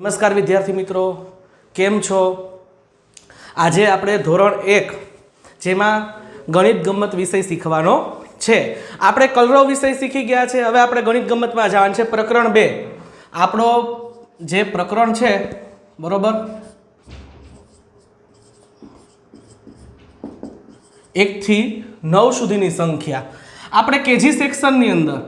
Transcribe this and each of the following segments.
नमस्कार विद्यार्थी मित्रों, केम छो? आजे आपणे धोरण 1 जेमां गणित गम्मत विषय शीखवानो छे। आपणे कलरव विषय शीखी गया छे। हवे आपणे गणित गम्मतमां जवानुं छे प्रकरण 2। आपणो जे प्रकरण छे बरोबर 1 થી 9 सुधीनी संख्या। आपणे केजी सेक्शननी अंदर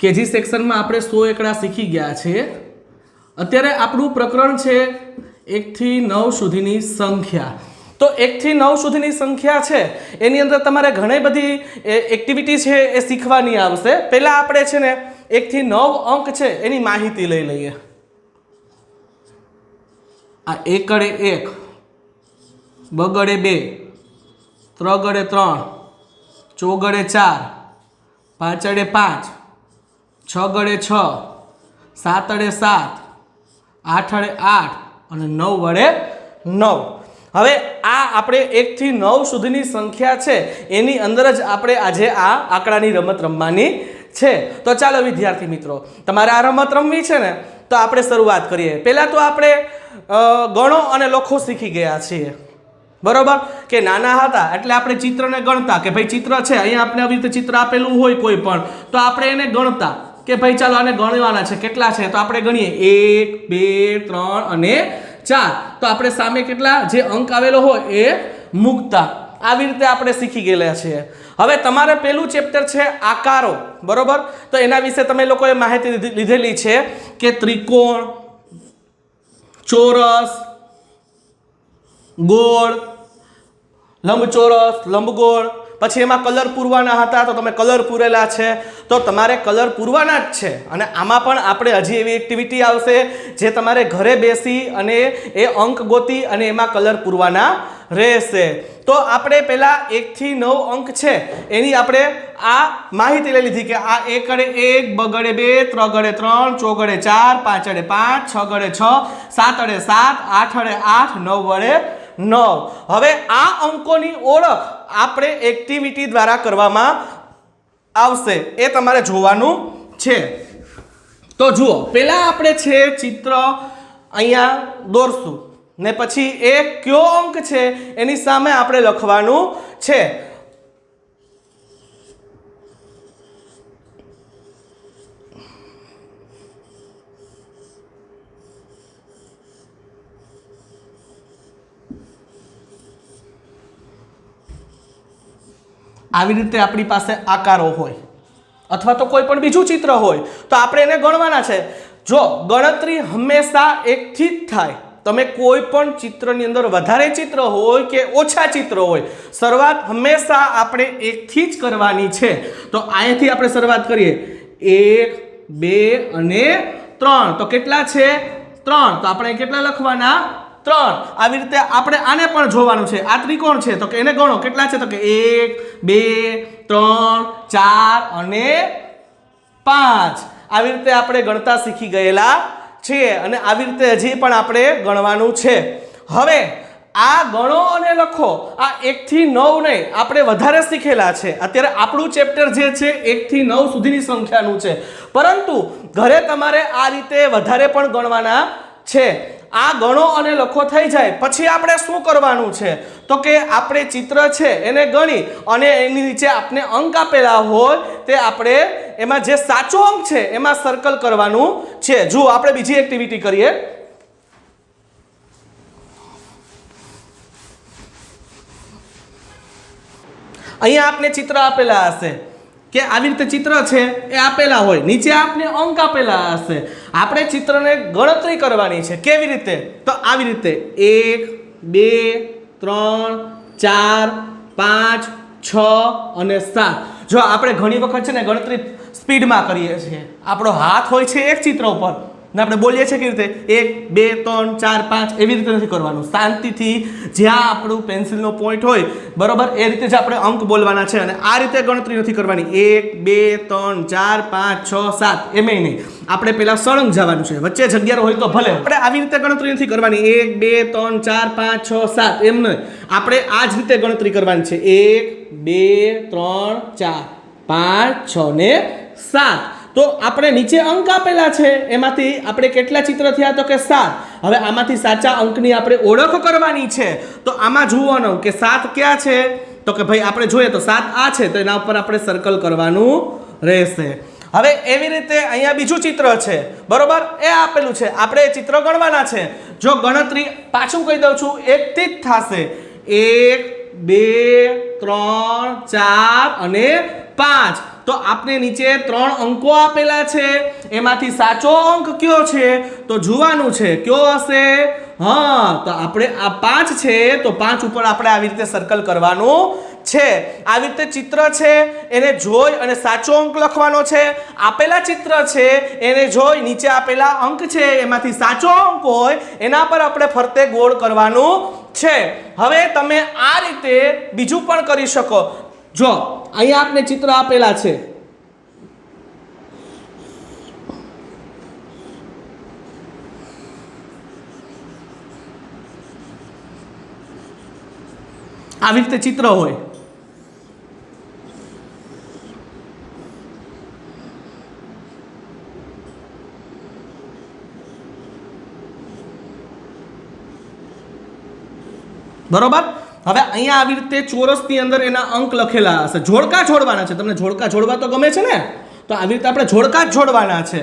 केजी सेक्शन में आपणे 100 एकड़ा शीखी गया छे। अत्यारे आपणुं प्रकरण छे 1 થી 9 सुधीनी संख्या। तो 1 થી 9 सुधीनी संख्या छे एनी अंदर तमारे घणी बधी एक्टिविटी छे ए शीखवानी आवशे। पहेला आपणे छे ने 1 થી 9 अंक छे एनी माहिती लई लईए। आ 1 गड़े 1, 2 गड़े 2, 3 गड़े 3, 4 गड़े 4, 5 गड़े 5, 6 गड़े 6, 7 गड़े 7, 8 गड़े 8 અને 9 વડે 9। હવે આ આપણે 1 થી 9 સુધીની સંખ્યા છે એની અંદર જ આપણે આજે આ આંકડાની રમત રમવાની છે। તો ચાલો વિદ્યાર્થી મિત્રો, તમારે આ રમત રમવી છે ને, તો આપણે શરૂઆત કરીએ। પહેલા તો આપણે ગણો અને લખો શીખી ગયા છીએ બરોબર। કે નાના હતા એટલે આપણે ચિત્રને ગણતા કે ભાઈ ચિત્ર છે અહીંયા આપણે આવી રીતે ચિત્ર આપેલું હોય કોઈ પણ તો આપણે એને ગણતા કે ભાઈ ચાલો આને ગણવાના છે, કેટલા છે તો આપણે ગણીએ 1 2 3 અને 4। તો આપણે સામે કેટલા જે અંક આવેલો હોય એ મૂકતા। આવી રીતે આપણે શીખી ગયેલા છીએ। હવે તમારે પહેલું ચેપ્ટર છે આકારો બરોબર। તો એના વિશે તમે લોકોએ માહિતી લીધેલી છે કે ત્રિકોણ, ચોરસ, गोल, लंबचोरस, लंबगोल, पछी एमां कलर पूरवाना हता तो तमे कलर पूरेला छे तो तमारे कलर पूरवाना ज छे। अने आमां पण आपणे हजी एवी एक्टिविटी आवशे जे तमारे घरे बेसी अने ए अंक गोती अने एमां कलर पूरवाना रहेशे। तो आपणे पहेला 1 થી 9 अंक छे एनी आपणे आ माहिती लई लीधी के आ 1 गड़े 1, 2 गड़े 2, 3 गड़े 3, 4 गड़े 4, 5 गड़े 5, 6 गड़े 6, 7 गड़े 7, 8 गड़े 8, 9 गड़े 9। हवे आ अंकोनी ओळख आपणे एक्टिविटी द्वारा करवामां आवशे ए तमारे जोवानुं छे। तो जुओ, पहेला आपणे छे चित्र अहींया दोरशुं ने पछी ए क्यो अंक छे एनी सामे आपणे लखवानुं छे। આવી રીતે આપણી પાસે આકારો હોય અથવા તો કોઈ પણ બીજું ચિત્ર હોય તો આપણે એને ગણવાના છે। જો ગણતરી હંમેશા 1 થી જ થાય। તમે કોઈ પણ ચિત્રની અંદર વધારે ચિત્ર હોય કે ઓછા ચિત્ર હોય શરૂઆત હંમેશા આપણે 1 થી જ કરવાની છે। તો અહીંથી આપણે શરૂઆત કરીએ 1 2 અને 3। તો કેટલા છે 3। તો આપણે કેટલા લખવાના 3। આવી રીતે આપણે આને પણ જોવાનું છે। આ ત્રિકોણ છે તો કે એને ગણો કેટલા છે તો કે 1 2 3 4 અને 5। આવી રીતે આપણે ગણતા શીખી ગયેલા છીએ અને આવી રીતે હજી પણ આપણે ગણવાનું છે। હવે આ ગણો અને લખો આ 1 થી 9 નહીં, આપણે વધારે શીખેલા છે। અત્યારે આપણું ચેપ્ટર જે છે 1 થી 9 સુધીની સંખ્યાનું છે, પરંતુ ઘરે તમારે આ રીતે વધારે પણ ગણવાના છે। आ गणो अने लखो थई जाए पछी आपणे शुं करवानुं छे तो के आपणे चित्र छे एने गणी अने एनी नीचे आपने अंक आपेला होय ते आपणे एमां जे साचो अंक छे एमां सर्कल करवानुं छे। जो आपणे बीजी एक्टिविटी करीए। अहींया आपने चित्र आपेला हशे के आवी रीते चित्र छे ए आपेला होय, नीचे आपने अंक आपेला हशे। आपणे चित्रने गणतरी करवानी छे। केवी रीते तो आवी रीते 1 2 3 4 5 6 અને 7। जो આપણે ઘણી વખત છે ને ગણતરી સ્પીડમાં કરીએ છીએ। આપણો હાથ હોય છે એક ચિત્ર ઉપર ને આપણે બોલીએ છીએ કે રીતે 1 2 3 4 5 એવી રીતે નથી કરવાનું। શાંતિથી જ્યાં આપણું પેન્સિલનો પોઈન્ટ હોય બરોબર એ રીતે જ આપણે અંક બોલવાના છે અને આ રીતે ગણતરી નથી કરવાની 1 2 3 4 5 6 7 એમ નહીં। આપણે પહેલા સળંગ જવાનું છે, વચ્ચે જગ્યા હોય તો ભલે। આપણે આવી રીતે ગણતરી નથી કરવાની 1 2 3 4 5 6 7 એમ નહીં। આપણે આ જ રીતે ગણતરી કરવાની છે 1 2 3 4 5 6 ને 7। તો આપણે નીચે અંક આપેલા છે એમાંથી આપણે કેટલા ચિત્ર થયા તો કે 7. હવે આમાંથી સાચા અંકની આપણે ઓળખ કરવાની છે. તો આમાં જોવાનું કે 7 ક્યાં છે તો કે ભાઈ આપણે જોઈએ તો 7 આ છે તો એના ઉપર આપણે સર્કલ કરવાનું રહેશે. હવે એવી રીતે અહીંયા બીજું ચિત્ર છે બરોબર, એ આપેલું છે, આપણે એ ચિત્ર ગણવાના છે. જો ગણતરી પાછું કહી દઉં છું, 1 થી જ થશે. 1 2 3 4 અને 5. તો આપણે નીચે 3 અંકો આપેલા છે, એમાંથી સાચો અંક કયો છે તો જોવાનું છે કયો હશે. હા, તો આપણે આ 5 છે તો 5 ઉપર આપણે આવી રીતે સર્કલ કરવાનું છે. આવી રીતે ચિત્ર છે એને જોઈ અને સાચો અંક લખવાનો છે. આપેલા ચિત્ર છે એને જોઈ નીચે આપેલા અંક છે એમાંથી સાચો અંક હોય એના પર આપણે ફરતે ગોળ કરવાનું છે. હવે તમે આ રીતે બીજું પણ કરી શકો. જો અહીંયા આપણે ચિત્ર આપેલા છે, આવી રીતે ચિત્ર હોય, બરોબર. હવે અહીંયા આવી રીતે ચોરસની અંદર એના અંક લખેલા હશે. જોડકા જોડવાના છે. તમને જોડકા જોડવા તો ગમે છે ને, તો આવી રીતે આપણે જોડકા જ જોડવાના છે.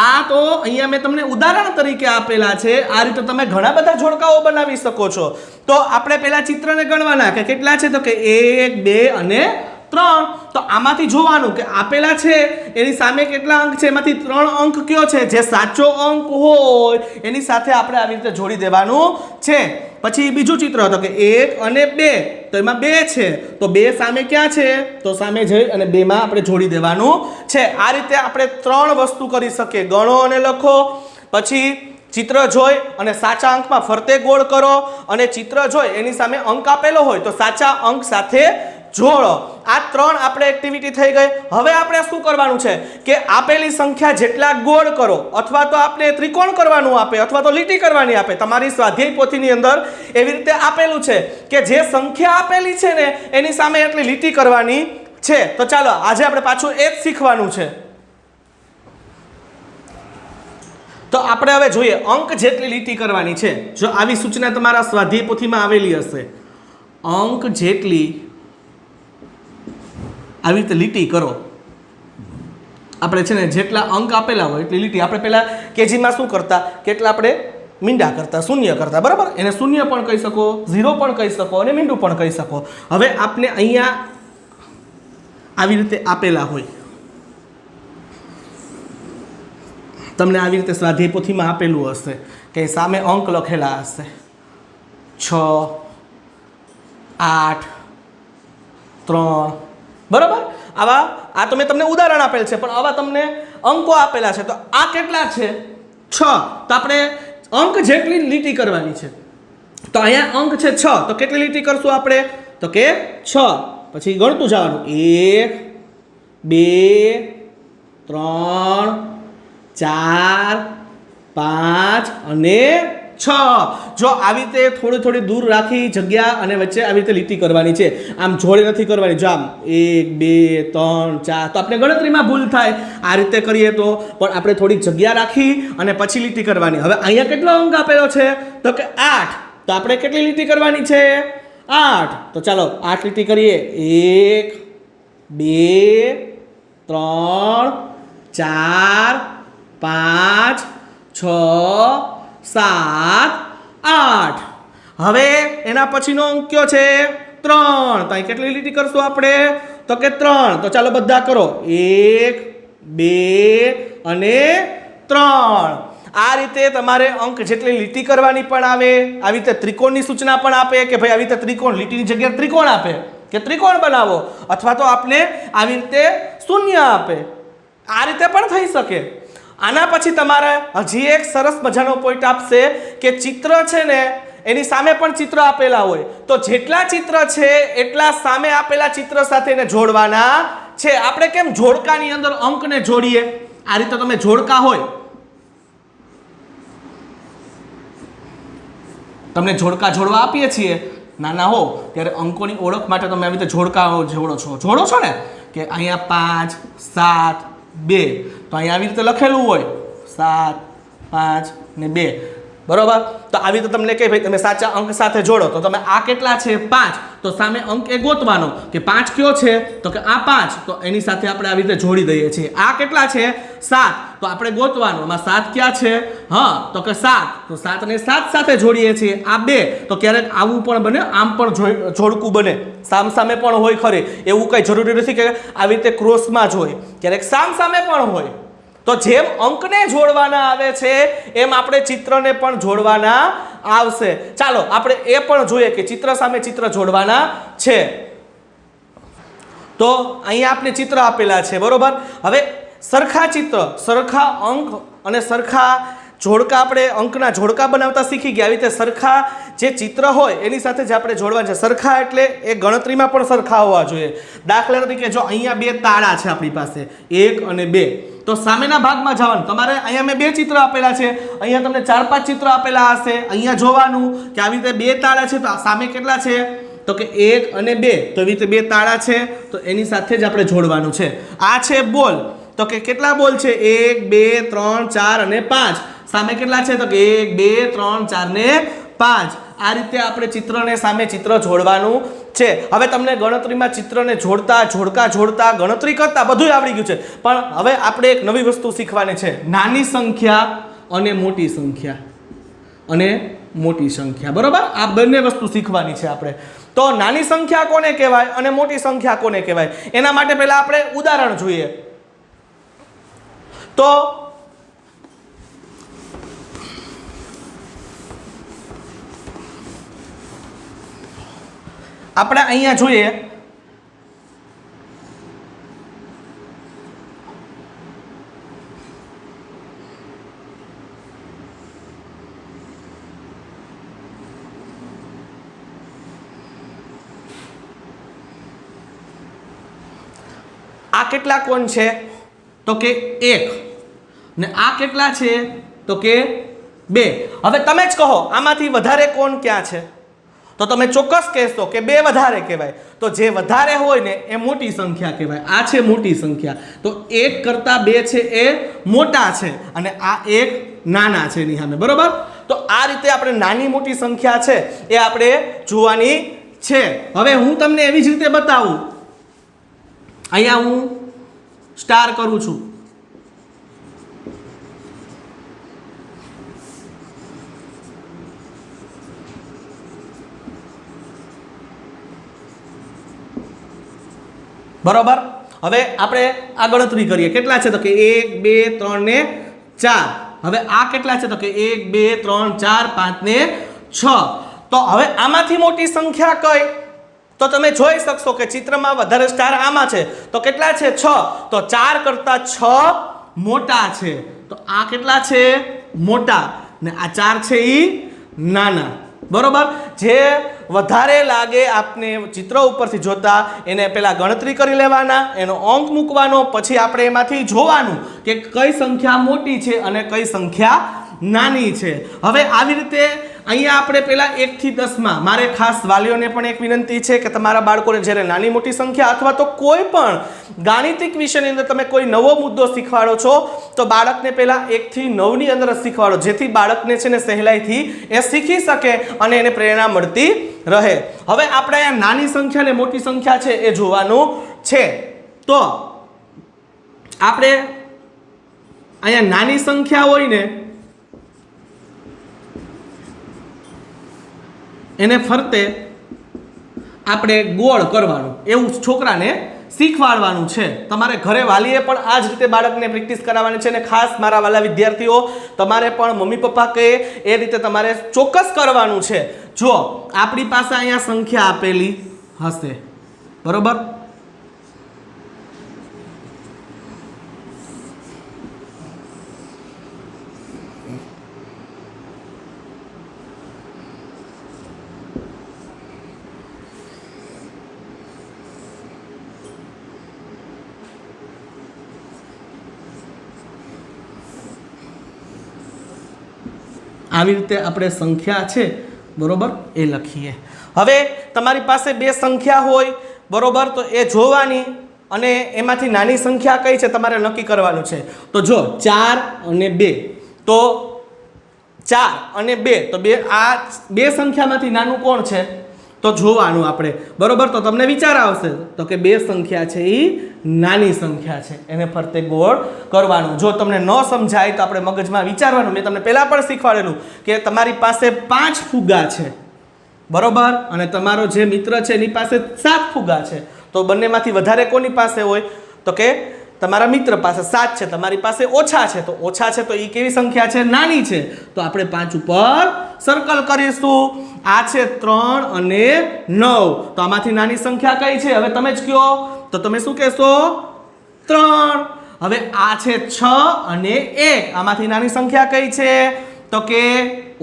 આ તો અહીંયા મેં તમને ઉદાહરણ તરીકે આપેલા છે. આ રીતે તમે ઘણા બધા જોડકાઓ બનાવી શકો છો. તો આપણે પહેલા ચિત્રને ગણવાના કે કેટલા છે તો કે 1 2 અને 3. તો આમાંથી જોવાનું કે આપેલા છે એની સામે કેટલા અંક છે, એમાંથી 3 અંક કયો છે જે સાચો અંક હોય એની સાથે આપણે આવી રીતે જોડી દેવાનું છે. પછી બીજું ચિત્ર હતો કે 1 અને 2. તો એમાં 2 છે તો 2 સામે ક્યાં છે તો સામે જઈ અને 2 માં આપણે જોડી દેવાનું છે. આ રીતે આપણે 3 વસ્તુ કરી શકીએ. ગણો અને લખો, પછી ચિત્ર જોઈ અને સાચા અંકમાં ફરતે ગોળ કરો, અને ચિત્ર જોઈ એની સામે અંક આપેલો હોય તો સાચા અંક સાથે જોડો. આ 3 આપણે એક્ટિવિટી થઈ ગઈ. હવે આપણે શું કરવાનું છે કે આપેલી સંખ્યા જેટલા ગોળ કરો, અથવા તો આપણે ત્રિકોણ કરવાનું આપે અથવા તો લીટી કરવાની આપે. તમારી સ્વાધ્યાય પોથીની અંદર એવી રીતે આપેલું છે કે જે સંખ્યા આપેલી છે ને એની સામે એટલી લીટી કરવાની છે. તો ચાલો આજે આપણે પાછું એ જ શીખવાનું છે. તો આપણે હવે જોઈએ અંક જેટલી લીટી કરવાની છે. જો આવી સૂચના તમારા સ્વાધ્યાય પોથીમાં આવેલી હશે, અંક જેટલી આવી રીતે લીટી કરો. આપણે છે ને જેટલા અંક આપેલા હોય એટલી લીટી. આપણે પહેલા કેજીમાં શું કરતા, કેટલા આપણે મીંડા કરતા, શૂન્ય કરતા, બરાબર. એને શૂન્ય પણ કહી શકો, 0 પણ કહી શકો અને મીંડું પણ કહી શકો. હવે આપણે અહીંયા આવી રીતે આપેલા હોય, તમને આવી રીતે સ્વાધ્યાય પોથીમાં આપેલું હશે કે સામે અંક લખેલા હશે 6 8 3, બરાબર. આ તો મેં તમને ઉદાહરણ આપેલ છે, પણ આવા તમને અંકો આપેલા છે. તો આ કેટલા છે 6. તો આપણે અંક જેટલી લીટી કરવાની છે. તો અહીંયા અંક છે 6. તો કેટલી લીટી કરશું આપણે તો કે 6. પછી ગણતું જવાનું 1 2 3 4 5 અને 6. જો આવી રીતે થોડી થોડી દૂર રાખી જગ્યા અને વચ્ચે આવી રીતે લીટી કરવાની છે. આમ જોડે નથી કરવાની. જો આમ 1 2 3 4. તો આપણે ગણતરીમાં ભૂલ થાય. આ રીતે કરીએ તો પણ આપણે થોડીક જગ્યા રાખી અને પછી લીટી કરવાની. હવે અહીંયા કેટલો અંક આપેલો છે તો કે 8. તો આપણે કેટલી લીટી કરવાની છે 8. તો ચાલો 8 લીટી કરીએ. 1 2 3 4 5 6 7 8. હવે એના પછીનો અંક કયો છે 3. તો અહીં કેટલી લીટી કરશું આપણે તો કે 3. તો ચાલો બધા કરો 1 2 અને 3. આ રીતે તમારે અંક જેટલી લીટી કરવાની પણ આવે. આવી રીતે ત્રિકોણની સૂચના પણ આપે કે ભાઈ આવી રીતે ત્રિકોણ, લીટીની જગ્યાએ ત્રિકોણ આપે કે ત્રિકોણ બનાવો, અથવા તો આપને આવી રીતે શૂન્ય આપે. આ રીતે પણ થઈ શકે. આના પછી તમારે હજી એક સરસ મજાનો પોઈન્ટ આપશે કે ચિત્ર છે ને એની સામે પણ ચિત્ર આપેલા હોય તો જેટલા ચિત્ર છે એટલા સામે આપેલા ચિત્ર સાથે એને જોડવાના છે. આપણે કેમ જોડકાની અંદર અંકને જોડીએ, આ રીતે તમે જોડકા હોય, તમને જોડકા જોડવા આપીએ છીએ નાના હો ત્યારે અંકોની ઓળખ માટે તમે આવી રીતે જોડકા જોડો છો ને કે અહીંયા 5 7 2 તો અહીં આવી રીતે લખેલું હોય 7 5 ને 2 બરોબર તો આવી રીતે તમને કહે ભાઈ તમે સાચા અંક સાથે જોડો તો તમે આ કેટલા છે 5 તો સામે અંક એ ગોતવાનો કે 5 કયો છે તો કે આ 5 તો એની સાથે આપણે આવી રીતે જોડી દઈએ છીએ આ કેટલા છે 7 તો આપણે ગોતવાનું એમાં 7 ક્યાં છે હા તો કે 7 તો 7 ને 7 સાથે જોડીએ છીએ આ 2 તો ક્યારેક આવું પણ બને આમ પણ જોડકું બને સામસામે પણ હોય ખરી એવું કંઈ જરૂરી નથી કે આવી રીતે ક્રોસમાં જ હોય ક્યારેક સામસામે પણ હોય તો જેમ અંકને જોડવાના આવે છે એમ આપણે ચિત્રને પણ જોડવાના આવશે ચાલો આપણે એ પણ જોઈએ કે ચિત્ર સામે ચિત્ર જોડવાના છે તો અહીંયા આપણે ચિત્ર આપેલા છે બરોબર હવે સરખા ચિત્ર સરખા અંક અને સરખા જોડકા આપણે અંકના જોડકા બનાવતા શીખી ગયા આવી રીતે સરખા જે ચિત્ર હોય એની સાથે જ આપણે જોડવાના છે સરખા એટલે એ ગણતરીમાં પણ સરખા હોવા જોઈએ દાખલા તરીકે જો અહીંયા 2 તાળા છે આપણી પાસે 1 અને 2 તો સામેના ભાગમાં જવાનું તમારે અહીંયા મેં 2 ચિત્ર આપેલા છે અહીંયા તમને 4-5 ચિત્રો આપેલા હશે અહીંયા જોવાનું કે આવી રીતે 2 તાળા છે તો સામે કેટલા છે તો કે 1 અને 2 તો એવી રીતે 2 તાળા છે તો એની સાથે જ આપણે જોડવાનું છે આ છે બોલ તો કે કેટલા બોલ છે 1 2 3 4 અને 5 સામે કેટલા છે તો કે 1 2 3 4 ને 5 આ રીતે આપણે ચિત્રને સામે ચિત્ર જોડવાનું છે હવે તમને ગણતરીમાં ચિત્રને જોડતા જોડકા જોડતા ગણતરી કરતા બધું આવડી ગયું છે પણ હવે આપણે એક નવી વસ્તુ શીખવાની છે નાની સંખ્યા અને મોટી સંખ્યા બરોબર આ બંને વસ્તુ શીખવાની છે આપણે તો નાની સંખ્યા કોને કહેવાય અને મોટી સંખ્યા કોને કહેવાય એના માટે પહેલા આપણે ઉદાહરણ જોઈએ તો આપણે અહીંયા જોઈએ આ કેટલા કોણ છે તો કે 1 ને આ કેટલા છે તો કે 2 હવે તમે જ કહો આમાંથી વધારે કોણ ક્યાં છે તો તમે ચોક્કસ કહેશો કે 2 વધારે કહેવાય તો જે વધારે હોય ને એ મોટી સંખ્યા કહેવાય આ છે મોટી સંખ્યા તો 1 કરતાં 2 છે એ મોટા છે અને આ 1 નાના છે એની સામે બરોબર તો આ રીતે આપણે નાની મોટી સંખ્યા છે એ આપણે જોવાની છે હવે હું તમને એવી જ રીતે બતાવું અહીંયા હું સ્ટાર કરું છું બરોબર હવે આપણે આ ગણતરી કરીએ કેટલા છે તો કે 1 2 3 ને 4 હવે આ કેટલા છે તો કે 1 2 3 4 5 ને 6 તો હવે આમાંથી મોટી સંખ્યા કઈ તો તમે જોઈ શકશો કે ચિત્રમાં વધારે સ્ટાર આમાં છે તો કેટલા છે 6 તો 4 કરતાં 6 મોટા છે તો આ કેટલા છે મોટા ને આ 4 છે ઈ નાના બરોબર જે વધારે લાગે આપને ચિત્ર ઉપરથી જોતા એને પહેલા ગણતરી કરી લેવાના એનો અંક મૂકવાનો પછી આપણે એમાંથી જોવાનું કે કઈ સંખ્યા મોટી છે અને કઈ સંખ્યા નાની છે હવે આવી રીતે અહીંયા આપણે પહેલા 1 થી 10 માં મારે ખાસ વાલીઓને પણ એક વિનંતી છે કે તમારા બાળકોને જ્યારે નાની મોટી સંખ્યા અથવા તો કોઈ પણ ગાણિતિક વિષયની અંદર તમે કોઈ નવો મુદ્દો શીખવાડો છો તો બાળકને પહેલા 1 થી 9 ની અંદર શીખવાડો જેથી બાળકને છે ને સહેલાઈથી એ શીખી શકે અને એને પ્રેરણા મળતી રહે હવે આપણે અહીંયા નાની સંખ્યા અને મોટી સંખ્યા છે એ જોવાનું છે તો આપણે અહીંયા નાની સંખ્યા હોય ને એને ફરતે આપણે ગોળ કરવાનું એવું છોકરાને શીખવાડવાનું છે તમારે ઘરે વાલીએ પણ આ જ રીતે બાળકને પ્રેક્ટિસ કરાવવાની છે અને ખાસ મારા વાલા વિદ્યાર્થીઓ તમારે પણ મમ્મી પપ્પા કહે એ રીતે તમારે ચોક્કસ કરવાનું છે જો આપણી પાસે અહીંયા સંખ્યા આપેલી હશે બરોબર આવી રીતે આપણે સંખ્યા છે બરોબર એ લખીએ હવે તમારી પાસે 2 સંખ્યા હોય બરોબર તો એ જોવાની અને એમાંથી નાની સંખ્યા કઈ છે તમારે નક્કી કરવાનું છે. તો જો 4 અને 2, તો 4 અને 2, તો આ બે સંખ્યામાંથી નાનું કોણ છે તો જોવાનું આપણે, બરોબર. તો તમને વિચાર આવશે તો કે બે સંખ્યા છે એ નાની સંખ્યા છે, એને ફરતે ગોળ કરવાનું. જો તમને ન સમજાય તો આપણે મગજમાં વિચારવાનું. મેં તમને પહેલા પણ શીખવાડેલું કે તમારી પાસે 5 ફુગ્ગા છે, બરોબર, અને તમારો જે મિત્ર છે એની પાસે 7 ફુગ્ગા છે. તો બંનેમાંથી વધારે કોની પાસે હોય તો કે તમારા મિત્ર પાસે 7 છે, તમારી પાસે ઓછા છે. તો ઓછા છે તો એ કેવી સંખ્યા છે? નાની છે. તો આપણે 5 ઉપર સર્કલ કરીશું. આ છે 3 અને 9, તો આમાંથી નાની સંખ્યા કઈ છે? હવે તમે જ કહો. તો તમે શું કહેશો? 3. હવે આ છે 6 અને 1, આમાંથી નાની સંખ્યા કઈ છે તો કે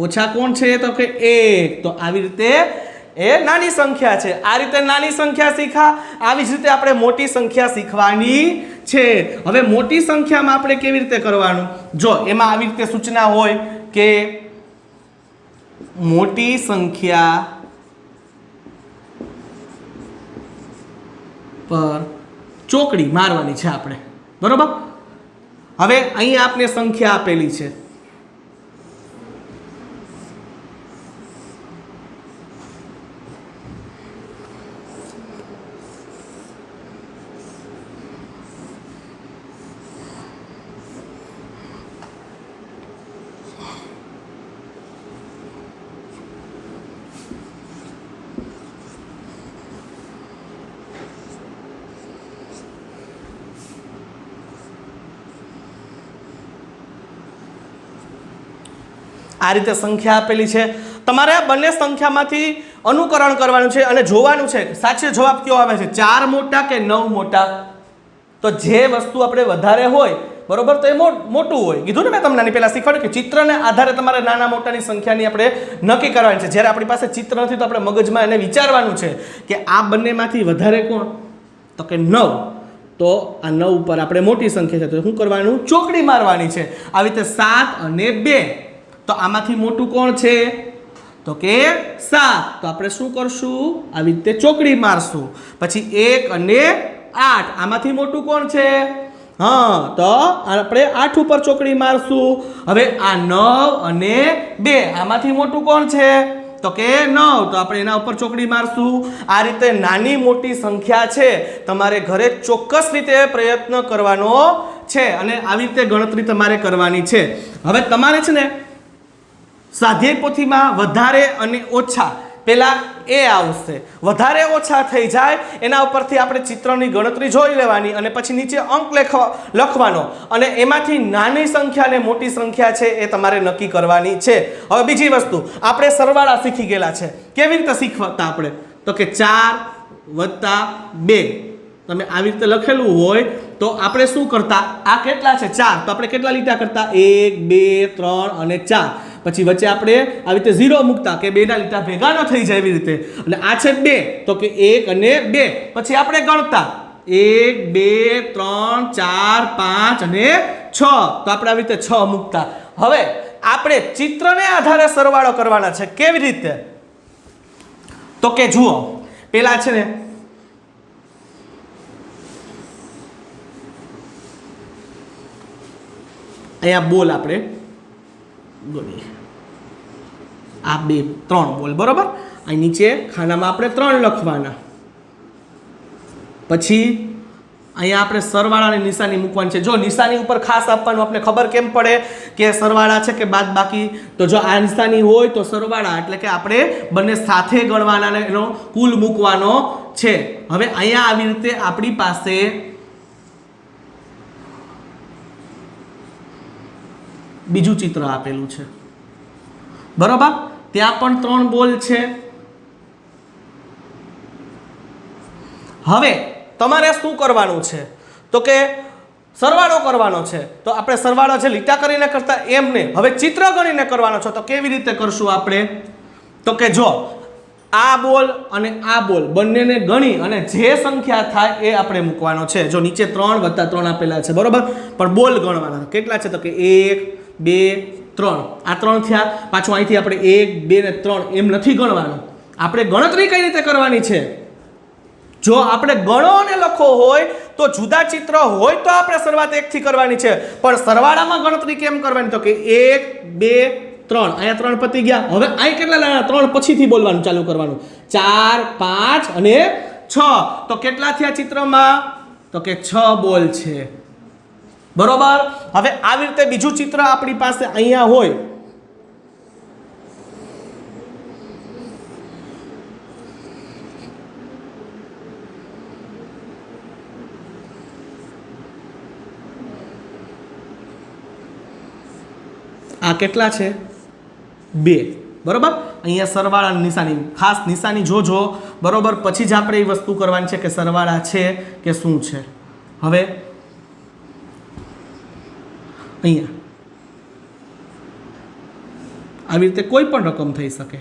ઓછા કોણ છે તો કે 1. તો આવી રીતે એ નાની સંખ્યા છે. આ રીતે નાની સંખ્યા શીખા. આવી જ રીતે આપણે મોટી સંખ્યા શીખવાની છે. હવે મોટી સંખ્યામાં આપણે કેવી રીતે કરવાનું? જો એમાં આવી રીતે સૂચના હોય કે મોટી સંખ્યા પર ચોકડી મારવાની છે આપણે, બરોબર. હવે અહીં આપને સંખ્યા આપેલી છે, આ રીતે સંખ્યા આપેલી છે. તમારે આ બંને સંખ્યામાંથી અનુકરણ કરવાનું છે અને જોવાનું છે સાચો જવાબ કયો આવે છે, 4 મોટા કે 9 મોટા. તો જે વસ્તુ આપણે વધારે હોય, બરોબર, તો એ મોટું હોય. કીધું ને મેં તમને આની પહેલા શીખવાડ્યું કે ચિત્રને આધારે તમારે નાના મોટાની સંખ્યાની આપણે નક્કી કરવાની છે. જ્યારે આપણી પાસે ચિત્ર નથી તો આપણે મગજમાં એને વિચારવાનું છે કે આ બંનેમાંથી વધારે કોણ તો કે 9. તો આ 9 ઉપર આપણે મોટી સંખ્યા છે તો શું કરવાનું? ચોકડી મારવાની છે. આવી રીતે 7 અને 2, તો આમાંથી મોટું કોણ છે તો કે 7. તો આપણે શું કરશું? આવી રીતે ચોકડી મારશું. પછી 1 અને 8, આમાંથી મોટું કોણ છે? હા, તો આપણે 8 ઉપર ચોકડી મારશું. હવે આ 9 અને 2, આમાંથી મોટું કોણ છે તો કે 9, તો આપણે એના ઉપર ચોકડી મારશું. આ રીતે નાની મોટી સંખ્યા છે તમારે ઘરે ચોક્કસ રીતે પ્રયત્ન કરવાનો છે અને આવી રીતે ગણતરી તમારે કરવાની છે. હવે તમારે છે ને સ્વાધ્યાય પોથીમાં વધારે અને ઓછા પહેલા એ આવશે. વધારે ઓછા થઈ જાય એના ઉપરથી આપણે ચિત્રની ગણતરી જોઈ લેવાની અને પછી નીચે અંક લખવાનો અને એમાંથી નાની સંખ્યા અને મોટી સંખ્યા છે એ તમારે નક્કી કરવાની છે. હવે બીજી વસ્તુ, આપણે સરવાળા શીખી ગયેલા છે. કેવી રીતે શીખવતા આપણે તો કે 4 + 2, તમે આવી રીતે લખેલું હોય તો આપણે શું કરતા? આ કેટલા છે? 4. તો આપણે કેટલા લીટા કરતા? 1 2 3 અને 4. પછી વચ્ચે આપણે આવી રીતે 0 મૂકતા કે બેના લીટા ભેગા ન થઈ જાય એવી રીતે. અને આ છે 2, તો કે 1 અને 2. પછી આપણે ગણતા 1 2 3 4 5 અને 6. તો આપણે આવી રીતે 6 મૂકતા. હવે આપણે ચિત્રને આધારે સરવાળો કરવાના છે. કેવી રીતે તો કે જુઓ, પેલા છે ને અહીંયા બોલ આપણે દોરીએ. આ 2 3 બોલ, બરોબર. અહીં નીચે ખાનામાં આપણે 3 લખવાના. પછી અહીંયા આપણે સરવાળાની નિશાની મૂકવાની છે. જો નિશાની ઉપર ખાસ આપવાનું, આપણે ખબર કેમ પડે કે સરવાળા છે કે બાદબાકી? તો જો આ નિશાની હોય તો સરવાળા, એટલે કે આપણે બંને સાથે ગણવાના અને એનો કુલ મૂકવાનો છે. હવે અહીંયા આવી રીતે આપણી પાસે બીજું ચિત્ર આપેલું છે, બરોબર. ત્યાં પણ 3 બોલ છે. હવે તમારે શું કરવાનું છે તો કે સરવાળો કરવાનો છે. તો આપણે સરવાળો જે લીટા કરીને કરતા એમ નહીં, હવે ચિત્ર ગણીને કરવાનો છે. તો કેવી રીતે કરશું આપણે તો કે જો આ બોલ અને આ બોલ બંનેને ગણી અને જે સંખ્યા થાય એ આપણે મૂકવાનો છે. જો નીચે 3 + 3 આપેલા છે, બરોબર, પણ બોલ ગણવાના કેટલા છે તો કે 1 2 3. આ 3 થયા. પાછું અહીંથી આપણે 1 2 ને 3 એમ નથી ગણવાનું. આપણે ગણતરી કઈ રીતે કરવાની છે? જો આપણે ગણો અને લખો હોય તો જુદા ચિત્ર હોય તો આપણે શરૂઆત 1 થી કરવાની છે, પણ સરવાળામાં ગણતરી કેમ કરવાની? તો કે 1 2 3 અહીંયા 3 પતી ગયા. હવે અહીં કેટલા લાવવાના? 3 પછીથી બોલવાનું ચાલુ કરવાનું. 4 5 અને 6. તો કેટલા થયા ચિત્રમાં? તો કે 6 બોલ છે. બરોબર. હવે આવી રીતે બીજું ચિત્ર આપણી પાસે અહીંયા હોય, આ કેટલા છે? 2. બરોબર. અહીંયા સરવાળાની નિશાની, ખાસ નિશાની જોજો. બરોબર. પછી જ આપણે એ વસ્તુ કરવાની છે કે સરવાળા છે કે શું છે. હવે અહીંયા આવી રીતે કોઈ પણ રકમ થઈ શકે.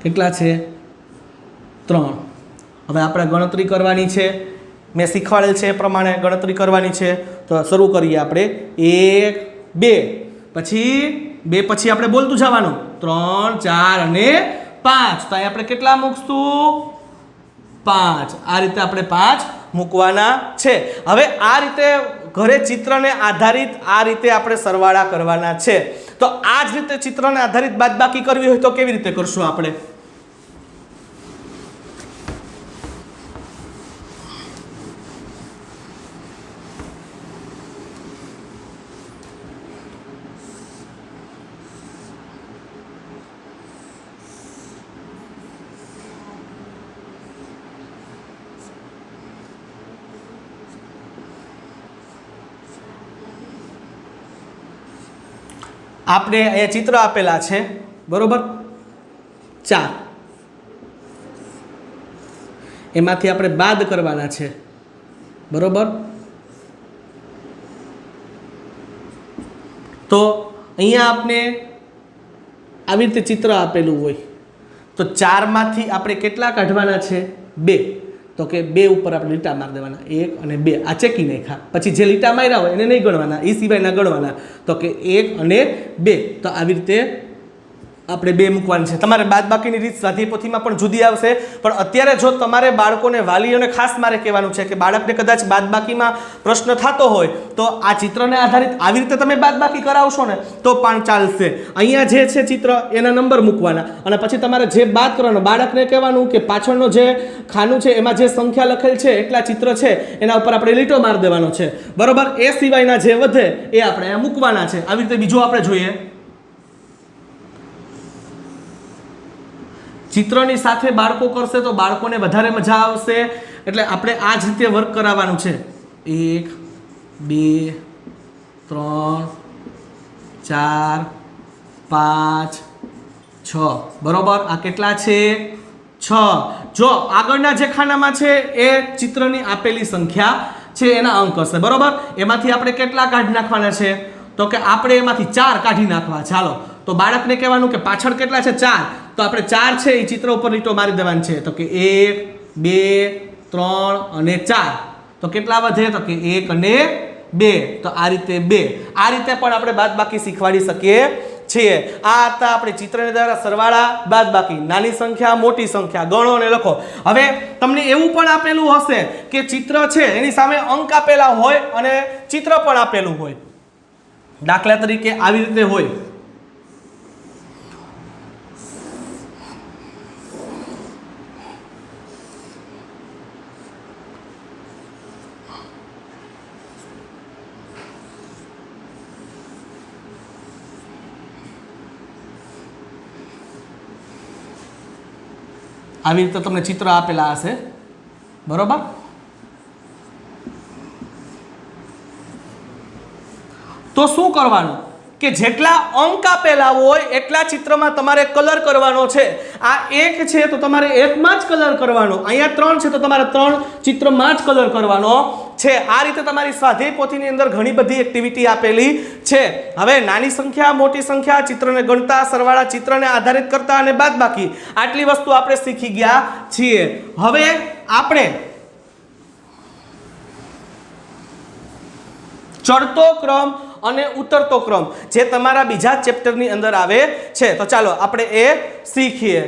કેટલા છે? 3. હવે આપણે ગણતરી કરવાની છે. મેં શીખવાડેલ છે એ પ્રમાણે ગણતરી કરવાની છે. તો શરૂ કરીએ આપણે. 1 2 પછી 2 પછી આપણે બોલતું જવાનું. 3 4 અને 5. તો અહીં આપણે કેટલા મૂકશું? 5. આ રીતે આપણે 5 મૂકવાના છે. હવે આ રીતે ઘરે ચિત્રને આધારિત આ રીતે આપણે સરવાળા કરવાના છે. તો આ જ રીતે ચિત્રને આધારિત બાદબાકી કરવી હોય તો કેવી રીતે કરશું આપણે? આપણે અહીંયા ચિત્ર આપેલા છે. બરોબર. 4. એમાંથી આપણે બાદ કરવાના છે. બરોબર. તો અહીંયા આપણે આવી રીતે ચિત્ર આપેલું હોય તો 4 માંથી આપણે કેટલા કાઢવાના છે? 2. તો કે 2 ઉપર આપણે લીટા મારી દેવાના. 1 અને 2 આ ચેકી નાખ્યા. પછી જે લીટા માર્યા હોય એને નહીં ગણવાના, એ સિવાયના ગણવાના. તો કે 1 અને 2. તો આવી રીતે આપણે 2 મૂકવાની છે. તમારે બાદબાકીની રીત સ્વાધ્યાય પોથીમાં પણ જુદી આવશે, પણ અત્યારે જો તમારે બાળકોને, વાલીઓને ખાસ મારે કહેવાનું છે કે બાળકને કદાચ બાદબાકીમાં પ્રશ્ન થતો હોય તો આ ચિત્રને આધારિત આવી રીતે તમે બાદબાકી કરાવશો ને તો પણ ચાલશે. અહીંયા જે છે ચિત્ર એના નંબર મૂકવાના અને પછી તમારે જે બાદ કરવાનું, બાળકને કહેવાનું કે પાછળનો જે ખાનું છે એમાં જે સંખ્યા લખેલ છે એટલા ચિત્ર છે એના ઉપર આપણે લીટો મારી દેવાનો છે. બરોબર. એ સિવાયના જે વધે એ આપણે અહીંયા મૂકવાના છે. આવી રીતે બીજું આપણે જોઈએ. ચિત્રની સાથે બાળકો કરશે તો બાળકોને વધારે મજા આવશે. એટલે આપણે આ જ રીતે વર્ક કરાવવાનું છે. 1 2 3 4 5 6. બરોબર. આ કેટલા છે? 6. જો આગળના જે ખાનામાં છે એ ચિત્રની આપેલી સંખ્યા છે, એના અંક હશે. બરોબર. એમાંથી આપણે કેટલા કાઢી નાખવાના છે? તો કે આપણે એમાંથી 4 કાઢી નાખવા. ચાલો, તો બાળકને કહેવાનું કે પાછળ કેટલા છે? 4. તો આપણે 4 છે એ ચિત્ર ઉપર લીટો મારી દેવાની છે. તો કે 1 2 3 અને 4. તો કેટલા વધે? તો કે 1 અને 2. તો આ રીતે 2. આ રીતે પણ આપણે બાદબાકી શીખવાડી શકીએ છીએ. આ હતા આપણે ચિત્રની દ્વારા સરવાળા બાદબાકી, નાની સંખ્યા મોટી સંખ્યા, ગણો અને લખો. હવે તમને એવું પણ આપેલું હશે કે ચિત્ર છે એની સામે અંક આપેલા હોય અને ચિત્ર પણ આપેલું હોય. દાખલા તરીકે આવી રીતે હોય. આવી રીતે તમને ચિત્ર આપેલા હશે. બરોબર. તો શું કરવાનું કે જેટલા અંક આપેલા હોય એટલા ચિત્રમાં તમારે કલર કરવાનો છે. આ 1 છે તો તમારે 1 માં જ કલર કરવાનો. અહીંયા 3 છે તો તમારે 3 ચિત્રમાં જ કલર કરવાનો છે. આ રીતે તમારી સ્વાધ્યાય પોથીની અંદર ઘણી બધી એક્ટિવિટી આપેલી છે. હવે નાની સંખ્યા, મોટી સંખ્યા, ચિત્રને ગણતા, સરવાળા, ચિત્રને આધારિત કરતા અને બાદબાકી, આટલી વસ્તુ આપણે શીખી ગયા છીએ. હવે આપણે ચડતો ક્રમ અને ઉતરતો ક્રમ જે તમારા બીજા ચેપ્ટરની અંદર આવે છે, તો ચાલો આપણે એ શીખીએ.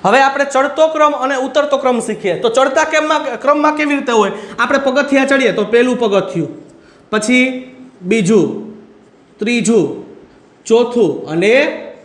હવે આપણે ચડતો ક્રમ અને ઉતરતો ક્રમ શીખીએ તો ચડતા ક્રમમાં કેવી રીતે હોય? આપણે પગથિયા ચડીએ તો પહેલું પગથિયું, પછી બીજું, ત્રીજું, ચોથું અને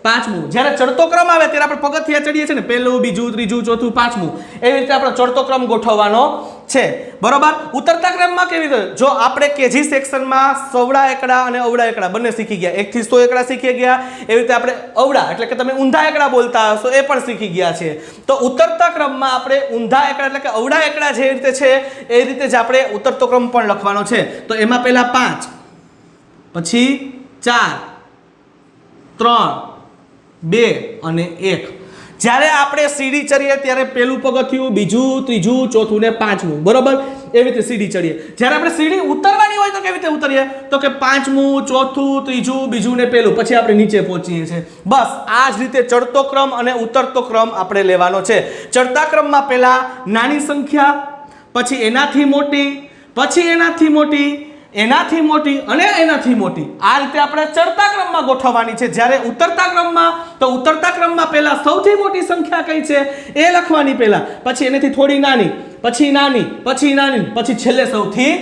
પાંચમું. જ્યારે ચડતો ક્રમ આવે ત્યારે આપણે પગથિયા ચડીએ છીએ ને, પહેલું, બીજું, ત્રીજું, ચોથું, પાંચમું, એવી રીતે આપણે ચડતો ક્રમ ગોઠવવાનો છે. બરોબર. ઉતરતા ક્રમમાં કેવી રીતે? જો આપણે કેજી સેક્શનમાં સવડા એકડા અને અવડા એકડા બંને શીખી ગયા, 1 થી 100 એકડા શીખી ગયા, એવી રીતે આપણે અવડા એટલે કે તમે ઊંધા એકડા બોલતા હશો એ પણ શીખી ગયા છે. તો ઉતરતા ક્રમમાં આપણે ઊંધા એકડા એટલે કે અવડા એકડા જે રીતે છે એ રીતે જ આપણે ઉતરતો ક્રમ પણ લખવાનો છે. તો એમાં પહેલા 5, પછી 4, 3, 2 અને 1. જ્યારે આપણે સીડી ચડીએ ત્યારે પહેલું પગથિયું, બીજું, ત્રીજું, ચોથું ને પાંચમું. બરોબર. એવી રીતે સીડી ચડીએ. જ્યારે આપણે સીડી ઉતરવાની હોય તો કેવી રીતે ઉતરીએ? તો કે પાંચમું, ચોથું, ત્રીજું, બીજું ને પહેલું, પછી આપણે નીચે પહોંચીએ છીએ. બસ આ જ રીતે ચડતો ક્રમ અને ઉતરતો ક્રમ આપણે લેવાનો છે. ચડતા ક્રમમાં પહેલા નાની સંખ્યા, પછી એનાથી મોટી, પછી એનાથી મોટી, એનાથી મોટી અને એનાથી મોટી. આ રીતે આપણે ચડતા ક્રમમાં ગોઠવવાની છે. જ્યારે ઉતરતા ક્રમમાં તો ઉતરતા ક્રમમાં પહેલા સૌથી મોટી સંખ્યા કઈ છે એ લખવાની પહેલા, પછી એનાથી થોડી નાની, પછી નાની, પછી નાની, પછી છેલ્લે સૌથી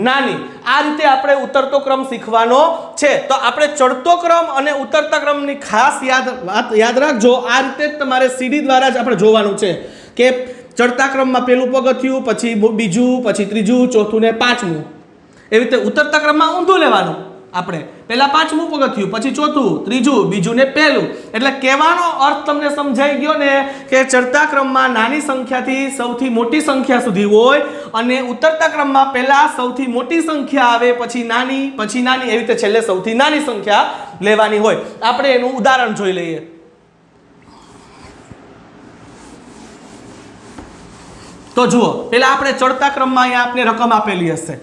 નાની. આ રીતે આપણે ઉતરતો ક્રમ શીખવાનો છે. તો આપણે ચડતો ક્રમ અને ઉતરતા ક્રમની ખાસ યાદ રાખજો. આ રીતે જ તમારે સીડી દ્વારા જ આપણે જોવાનું છે કે ચડતા ક્રમમાં પહેલું પગથિયું, પછી બીજું, પછી ત્રીજું, ચોથું ને પાંચમું. એવી રીતે ઉતરતા ક્રમમાં ઊંધું લેવાનું. આપણે પહેલા પાંચમું પગથિયું, પછી ચોથું, ત્રીજું, બીજું ને પહેલું. એટલે કહેવાનો અર્થ તમને સમજાઈ ગયો ને કે ચડતા ક્રમમાં નાની સંખ્યાથી સૌથી મોટી સંખ્યા સુધી હોય અને ઉતરતા ક્રમમાં પહેલા સૌથી મોટી સંખ્યા આવે, પછી નાની, પછી નાની, એવી રીતે છેલ્લે સૌથી નાની સંખ્યા લેવાની હોય. આપણે એનું ઉદાહરણ જોઈ લઈએ. તો જુઓ, પહેલા આપણે ચડતા ક્રમમાં અહીંયા આપને રકમ આપેલી હશે.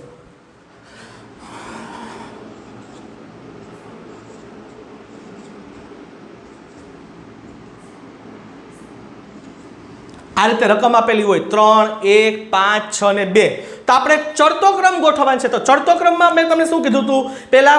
આ રીતે રકમ આપેલી હોય 3, 1, 5, 6 ને 2. તો આપણે ચડતો ક્રમ ગોઠવવાનો છે. તો ચડતો ક્રમમાં મેં તમને શું કીધું હતું? પહેલા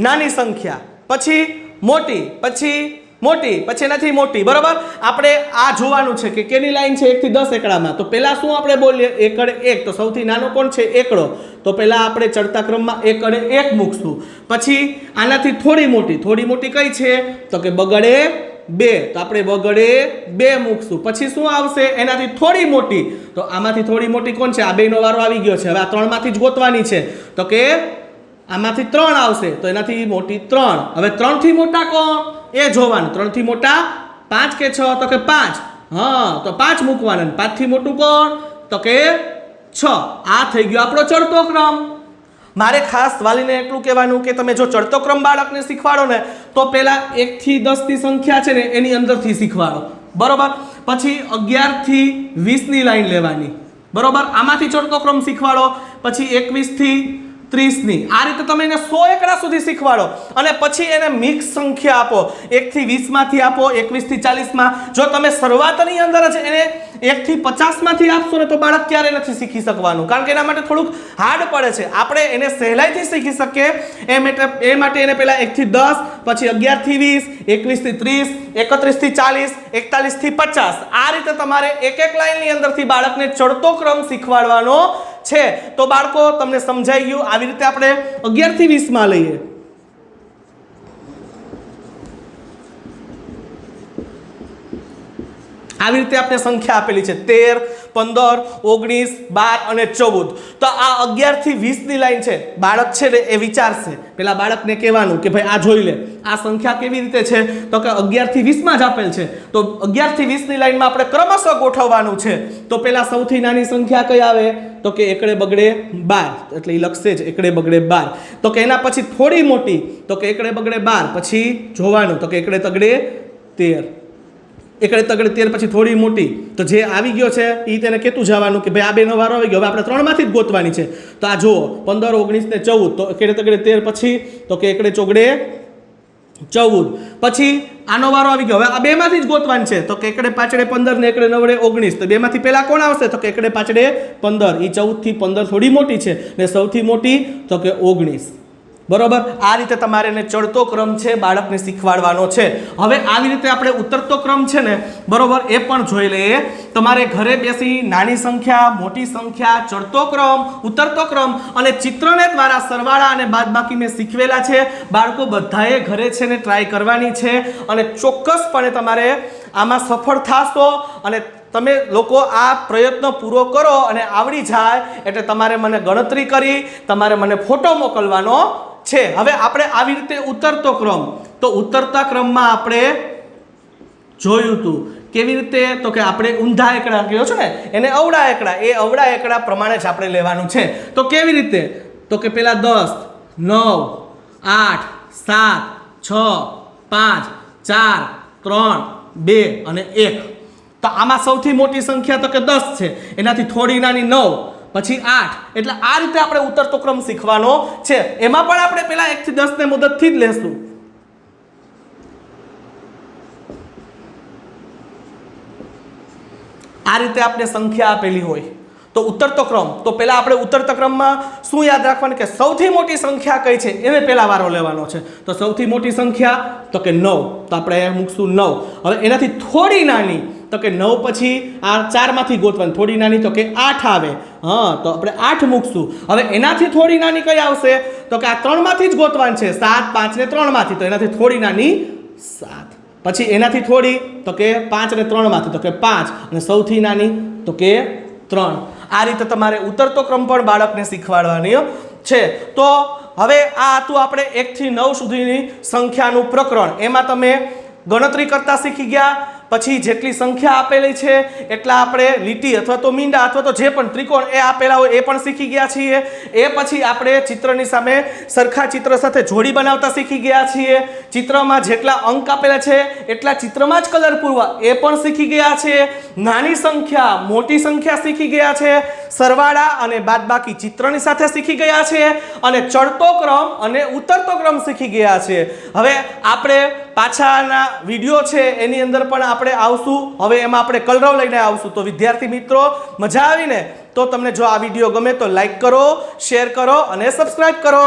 નાની સંખ્યા, પછી મોટી, પછી મોટી, પછી એનાથી મોટી. બરોબર. આપણે આ જોવાનું છે કે કેની લાઈન છે 1 થી 10 એકડામાં. તો પહેલા શું આપણે બોલીએ? એકડે 1. તો સૌથી નાનો કોણ છે? એકડો. તો પહેલા આપણે ચડતા ક્રમમાં એકડે 1 મૂકશું. પછી આનાથી થોડી મોટી કઈ છે? તો કે બગડે 2. તો આપણે બગડે 2 મૂકશું. પછી શું આવશે? એનાથી થોડી મોટી. તો આમાંથી થોડી મોટી કોણ છે? આ બેનો વારો આવી ગયો છે. હવે આ 3 માંથી જ ગોતવાની છે. તો કે આમાંથી 3 આવશે. તો એનાથી મોટી 3. હવે 3 થી મોટા કોણ એ જોવાનું. 3 થી મોટા 5 કે 6? તો કે 5. હા, તો 5 મૂકવાના. 5 થી મોટું કોણ? તો કે 6. આ થઈ ગયો આપણો ચડતો ક્રમ. મારે ખાસ વાલીને એટલું કહેવાનું કે તમે જો ચડતો ક્રમ બાળકને શીખવાડો ને તો પહેલા 1 થી 10 ની સંખ્યા છે ને એની અંદરથી શીખવાડો. બરોબર. પછી 11 થી 20 ની લાઈન લેવાની. બરોબર. આમાંથી ચડતો ક્રમ શીખવાડો. પછી 21 થી 30 ની. આ રીતે તમે એને 100 એકડા સુધી શીખવાડો અને પછી એને મિક્સ સંખ્યા આપો. 1 થી 20 માંથી આપો, 21 થી 40 માં. જો તમે શરૂઆતની અંદર જ એને 1 થી 50 માંથી આપશો ને તો બાળક ક્યારે નથી શીખી શકવાનું, કારણ કે એના માટે થોડુંક હાર્ડ પડે છે. આપણે એને સહેલાઈથી શીખી શકીએ એ માટે એને પહેલા 1 થી 10, પછી 11 થી 20, 21 થી 30, 31 થી 40, 41 થી 50. આ રીતે તમારે એક લાઈનની અંદરથી બાળકને ચડતો ક્રમ શીખવાડવાનો છે. તો બાળકો તમને સમજાઈ ગયું. આવી રીતે આપણે 11 થી 20 માં લઈએ. આવી રીતે આપણે સંખ્યા આપેલી છે 13, 15, 19, 12 અને 14. તો આ 11 થી 20 ની લાઈન છે. બાળક છે ને એ વિચારશે. પેલા બાળકને કહેવાનું કે ભાઈ આ જોઈ લે, આ સંખ્યા કેવી રીતે છે? તો કે 11 થી 20 માં જ આપેલ છે. તો 11 થી 20 ની લાઈનમાં આપણે ક્રમશઃ ગોઠવવાનું છે. તો પેલા સૌથી નાની સંખ્યા કઈ આવે? તો કે એકડે બગડે 12. એટલે એ લખશે જ એકડે બગડે 12. તો કે એના પછી થોડી મોટી, તો કે એકડે બગડે 12. પછી જોવાનું તો કે એકડે તગડે 13. એકડે તગડે 13 પછી થોડી મોટી. તો જે આવી ગયો છે એ તેને કહેતું જવાનું કે ભાઈ આ બેનો વારો આવી ગયો. હવે આપણે 3 માંથી જ ગોતવાની છે. તો આ જુઓ 15, 19 ને 14. તો એકડે તગડે 13 પછી તો કે એકડે ચોગડે 14. પછી આનો વારો આવી ગયો. હવે આ બે માંથી જ ગોતવાની છે. તો કે એકડે પાછળે 15 ને એકડે નવડે 19. તો બે માંથી પહેલા કોણ આવશે? તો કે એકડે પાછળે 15. એ 14 થી 15 થોડી મોટી છે ને સૌથી મોટી તો કે 19. બરોબર, આ રીતે તમારે એને ચડતો ક્રમ છે બાળકને શીખવાડવાનો છે. હવે આવી રીતે આપણે ઉતરતો ક્રમ છે ને બરોબર એ પણ જોઈ લઈએ. તમારે ઘરે બેસી નાની સંખ્યા, મોટી સંખ્યા, ચડતો ક્રમ, ઉતરતો ક્રમ અને ચિત્રને દ્વારા સરવાળા અને બાદબાકી મેં શીખવેલા છે. બાળકો બધાએ ઘરે છે ને ટ્રાય કરવાની છે અને ચોક્કસપણે તમારે આમાં સફળ થશો. અને તમે લોકો આ પ્રયત્ન પૂરો કરો અને આવડી જાય એટલે તમારે મને ગણતરી કરી તમારે મને ફોટો મોકલવાનો છે. હવે આપણે આવી રીતે ઉતરતો ક્રમ, તો ઉતરતા ક્રમમાં આપણે જોયું હતું કેવી રીતે, તો કે આપણે ઊંધા એકડા કહ્યો છો ને એને અવળા એકડા, એ અવળા એકડા પ્રમાણે જ આપણે લેવાનું છે. તો કેવી રીતે, તો કે પેલા 10, 9, 8, 7, 6, 5, 4, 3, 2 અને 1. તો આમાં સૌથી મોટી સંખ્યા તો કે 10 છે, એનાથી થોડી નાની 9, પછી 8. એટલે આ રીતે આપણે ઉતરતો ક્રમ શીખવાનો છે. એમાં પણ આપણે પેલા 1 થી 10 ને મદદથી જ લેશું. આ રીતે આપણે સંખ્યા આપેલી હોય તો ઉતરતો ક્રમ, તો પહેલા આપણે ઉતરતા ક્રમમાં શું યાદ રાખવાનું કે સૌથી મોટી સંખ્યા કઈ છે એને પહેલા વારો લેવાનો છે. તો સૌથી મોટી સંખ્યા તો કે 9, તો આપણે અહીંયા મૂકશું 9. હવે એનાથી થોડી નાની તો કે 9 પછી આ 4 માંથી ગોતવાની, થોડી નાની તો કે 8 આવે. હા, તો આપણે 8 મૂકશું. હવે એનાથી થોડી નાની કઈ આવશે તો કે આ 3 માંથી જ ગોતવાની છે, 7, 5 ને 3 માંથી. તો એનાથી થોડી નાની 7. પછી એનાથી થોડી તો કે 5 અને 3 માંથી તો કે 5 અને સૌથી નાની તો કે 3. આ રીતે તમારે ઉતરતો ક્રમ પણ બાળકને શીખવાડવાની છે. તો હવે આ હતું આપણે 1 થી 9 સુધીની સંખ્યાનું પ્રકરણ. એમાં તમે ગણતરી કરતા શીખી ગયા, પછી જેટલી સંખ્યા આપેલી છે એટલા આપણે લીટી અથવા તો મીંડા અથવા તો જે પણ ત્રિકોણ એ આપેલા હોય એ પણ શીખી ગયા છીએ. એ પછી આપણે ચિત્રની સામે સરખા ચિત્ર સાથે જોડી બનાવતા શીખી ગયા છીએ. ચિત્રમાં જેટલા અંક આપેલા છે એટલા ચિત્રમાં જ કલર પૂરવા એ પણ શીખી ગયા છે. નાની સંખ્યા, મોટી સંખ્યા શીખી ગયા છે. સરવાળા અને બાદબાકી ચિત્રની સાથે શીખી ગયા છે. અને ચડતો ક્રમ અને ઉતરતો ક્રમ શીખી ગયા છે. હવે આપણે પાછાના વિડીયો છે એની અંદર પણ આપણે આવશું. હવે એમાં આપણે કલરવ લઈને આવશું. તો વિદ્યાર્થી મિત્રો, મજા આવીને? તો તમને જો આ વિડીયો ગમે તો લાઈક કરો, શેર કરો અને સબસ્ક્રાઇબ કરો.